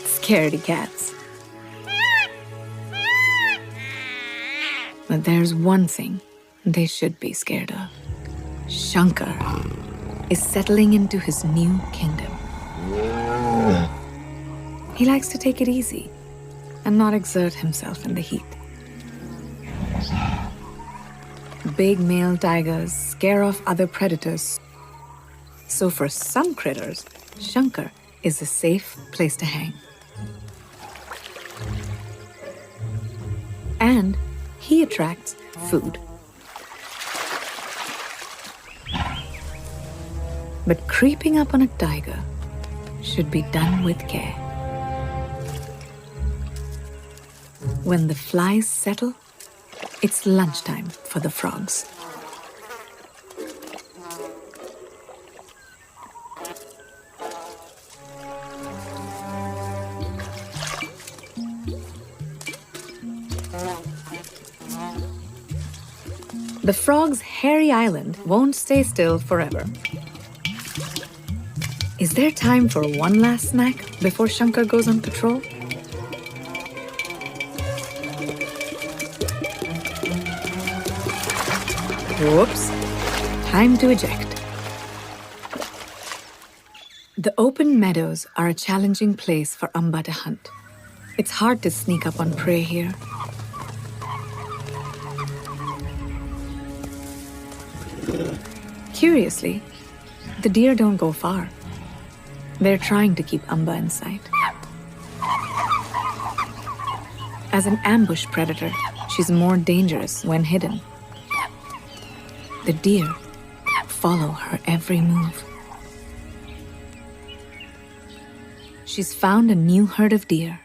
Scaredy cats. But there's one thing they should be scared of. Shankar is settling into his new kingdom. He likes to take it easy and not exert himself in the heat. Big male tigers scare off other predators. So for some critters, Shankar is a safe place to hang. And he attracts food. But creeping up on a tiger should be done with care. When the flies settle, it's lunchtime for the frogs. The frog's hairy island won't stay still forever. Is there time for one last snack before Shankar goes on patrol? Whoops. Time to eject. The open meadows are a challenging place for Amba to hunt. It's hard to sneak up on prey here. Curiously, the deer don't go far. They're trying to keep Amba in sight. As an ambush predator, she's more dangerous when hidden. The deer follow her every move. She's found a new herd of deer